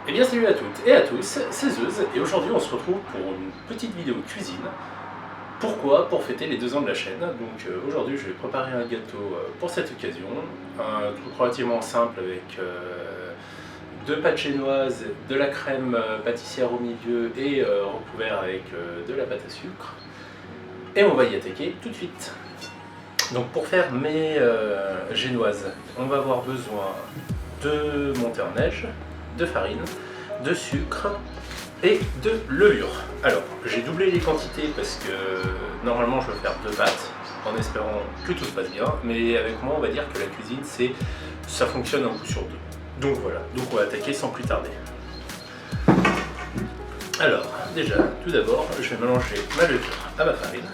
Eh bien salut à toutes et à tous, c'est Zeus et aujourd'hui on se retrouve pour une petite vidéo cuisine. Pourquoi? Pour fêter les 2 ans de la chaîne. Donc aujourd'hui je vais préparer un gâteau pour cette occasion. Un truc relativement simple avec 2 pâtes génoises, de la crème pâtissière au milieu et recouvert avec de la pâte à sucre. Et on va y attaquer tout de suite. Donc pour faire mes génoises, on va avoir besoin de montée en neige, de farine, de sucre et de levure. Alors, j'ai doublé les quantités parce que normalement je vais faire 2 pâtes, en espérant que tout se passe bien, mais avec moi on va dire que la cuisine ça fonctionne un coup sur 2. Donc voilà, donc on va attaquer sans plus tarder. Alors, déjà, tout d'abord, je vais mélanger ma levure à ma farine.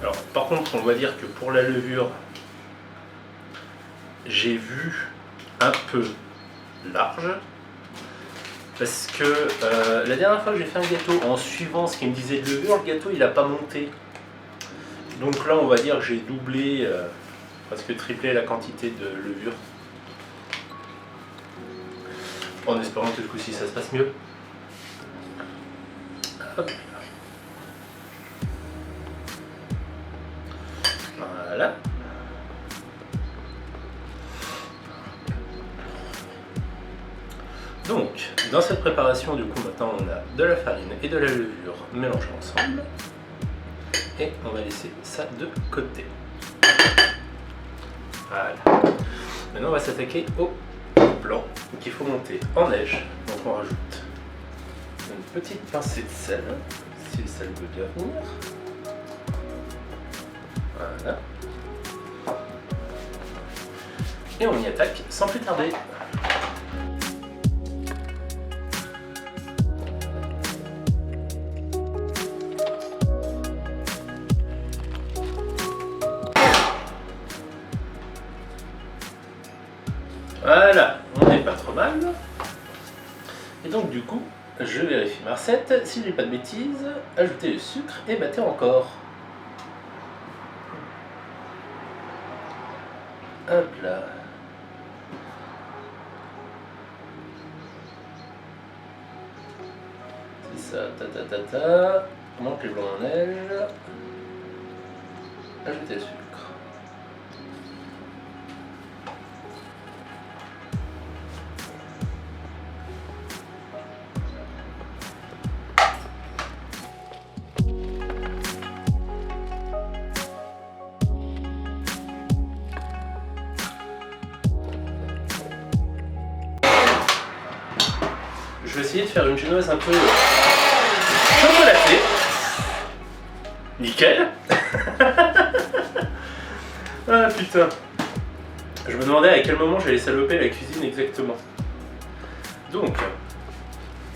Alors, par contre, on va dire que pour la levure, j'ai vu un peu large parce que la dernière fois que j'ai fait un gâteau en suivant ce qu'il me disait de levure, le gâteau il n'a pas monté. Donc là on va dire que j'ai doublé, presque triplé la quantité de levure. En espérant que ce coup-ci ça se passe mieux. Hop. Voilà. Donc, dans cette préparation, du coup, maintenant on a de la farine et de la levure mélangées ensemble. Et on va laisser ça de côté. Voilà. Maintenant, on va s'attaquer au blanc qu'il faut monter en neige. Donc, on rajoute une petite pincée de sel, si le sel veut bien venir. Voilà. Et on y attaque sans plus tarder. Voilà, on n'est pas trop mal. Et donc du coup, je vérifie ma recette. Si je dis pas de bêtises, ajoutez le sucre et battez encore. Hop là. C'est ça, ta. On monte les blancs en neige. Ajoutez le sucre. Je vais essayer de faire une génoise un peu chocolatée. Nickel. Ah putain. Je me demandais à quel moment j'allais saloper la cuisine exactement. Donc,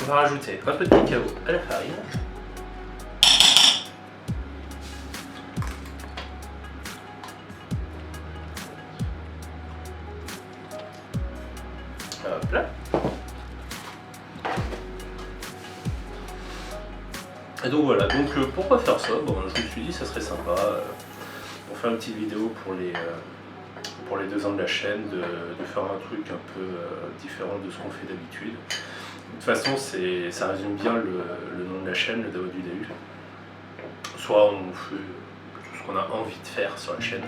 on va rajouter un peu de cacao à la farine. Hop là. Et donc voilà, donc pourquoi faire ça? Bon, je me suis dit ça serait sympa pour faire une petite vidéo pour les 2 ans de la chaîne, de faire un truc un peu différent de ce qu'on fait d'habitude. De toute façon, ça résume bien le nom de la chaîne, le Dao du Dahu. Soit on fait tout ce qu'on a envie de faire sur la chaîne.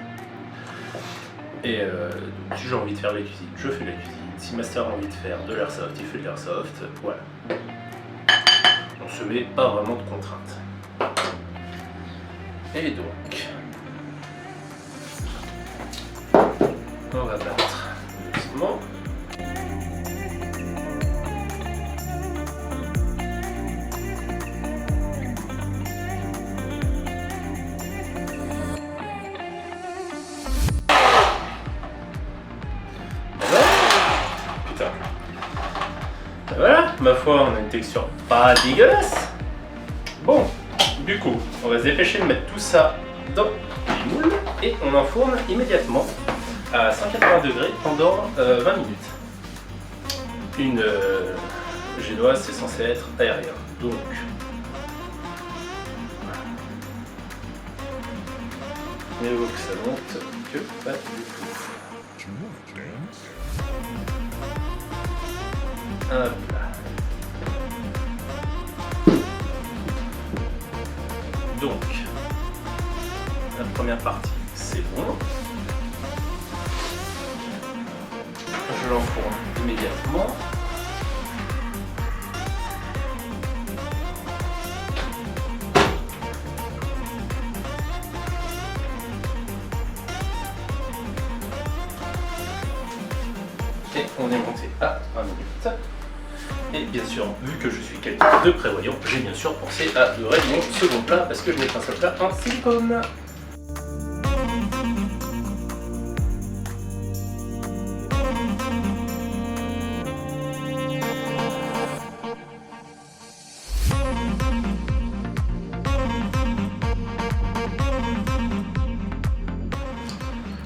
Et donc, si j'ai envie de faire de la cuisine, je fais de la cuisine. Si Master a envie de faire de l'airsoft, il fait de l'airsoft. Voilà. On se met pas vraiment de contraintes. Et donc, on va battre doucement. Putain. Et voilà, ma foi, on a une texture pas dégueulasse. Bon, du coup, on va se dépêcher de mettre tout ça dans les moules et on enfourne immédiatement à 180 degrés pendant 20 minutes. Une génoise, c'est censé être aérien. Donc, mieux vaut que ça monte que pas du tout. Hop là. Donc, la première partie, c'est bon. Je l'enfourne immédiatement. Et on est monté à 1 minute. Et bien sûr, vu que je suis quelqu'un de prévoyant, j'ai bien sûr pensé à dorer mon second plat parce que je n'ai qu'un seul plat en silicone.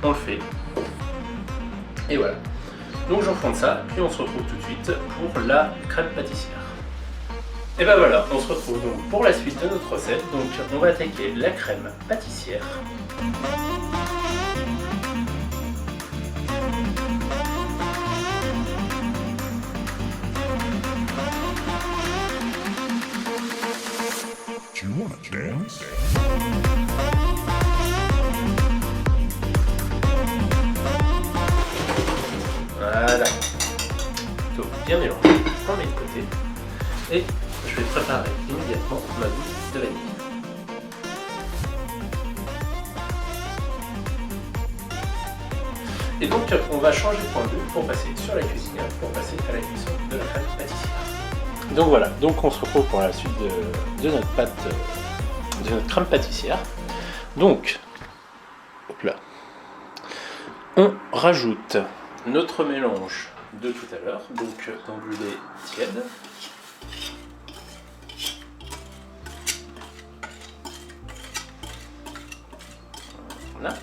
On le fait. Et voilà. Donc j'enfonce ça, puis on se retrouve tout de suite pour la crème pâtissière. Et ben voilà, on se retrouve donc pour la suite de notre recette. Donc on va attaquer la crème pâtissière. Do you wanna dance? Voilà. Tout bien mélangé. On met de côté. Et je vais préparer immédiatement ma gousse de vanille. Et donc on va changer de point de vue pour passer sur la cuisinière, pour passer à la cuisson de la crème pâtissière. Donc voilà, donc on se retrouve pour la suite de notre pâte, de notre crème pâtissière. Donc, hop là, on rajoute notre mélange de tout à l'heure, donc d'englué tiède. Voilà.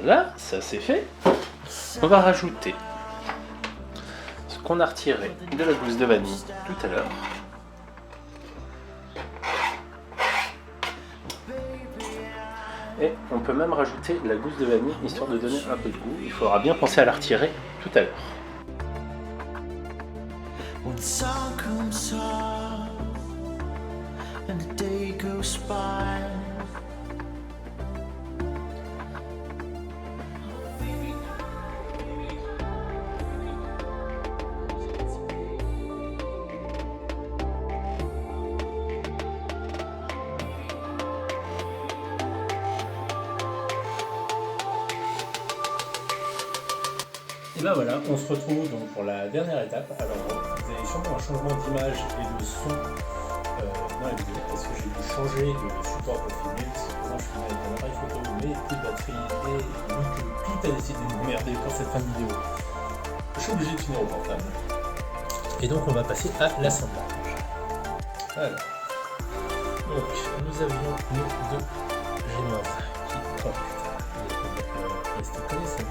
Voilà, ça c'est fait. On va rajouter ce qu'on a retiré de la gousse de vanille tout à l'heure. Et on peut même rajouter la gousse de vanille histoire de donner un peu de goût. Il faudra bien penser à la retirer tout à l'heure. Et ben voilà, on se retrouve donc pour la dernière étape. Alors vous avez sûrement un changement d'image et de son dans la vidéo parce que j'ai dû changer le support pour filmer, parce que maintenant je filme avec un appareil photo mais plus de batterie et vu que tout a décidé de m'emmerder pour cette fin de vidéo, je suis obligé de finir au portable. Et donc on va passer à l'assemblage. Voilà. Donc nous avions nos deux génoises qui... Oh putain, restez collés, c'est bon.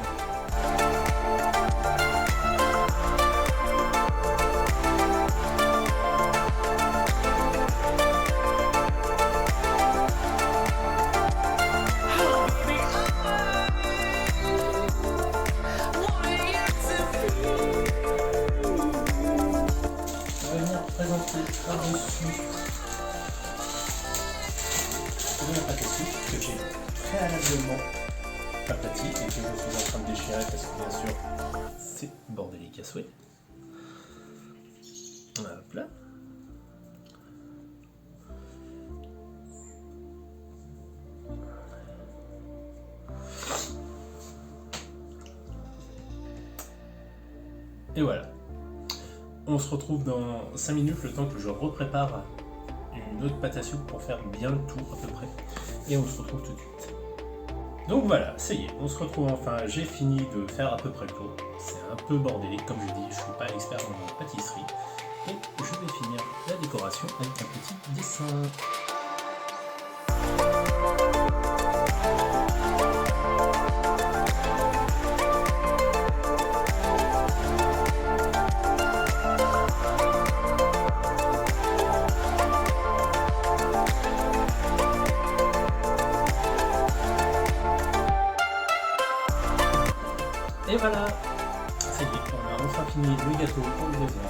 Par-dessus de la pâte à sucre que j'ai préalablement aplati et que je suis en train de déchirer parce que bien sûr c'est bordélique à souhait. Hop là. Et voilà. On se retrouve dans 5 minutes, le temps que je reprépare une autre pâte à sucre pour faire bien le tour à peu près. Et on se retrouve tout de suite. Donc voilà, ça y est, on se retrouve enfin. J'ai fini de faire à peu près le tour. C'est un peu bordélique, comme je dis, je suis pas expert dans la pâtisserie. Et je vais finir la décoration avec un petit dessin. Et voilà, ça y est, on a enfin fini le gâteau pour le deuxième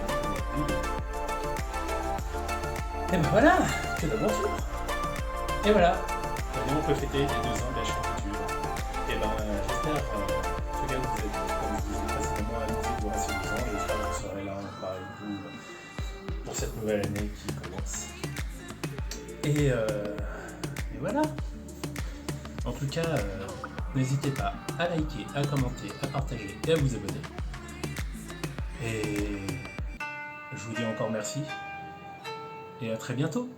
vidéo. Et ben voilà, que d'aventure. Et voilà, maintenant on peut fêter les 2 ans de la chaîne YouTube. Et ben j'espère, en tout cas vous êtes, comme je disais précédemment, amusés de vous rester 2 ans. J'espère que vous serez là encore avec vous pour cette nouvelle année qui commence. Et voilà. En tout cas, n'hésitez pas à liker, à commenter, à partager et à vous abonner. Et je vous dis encore merci. Et à très bientôt.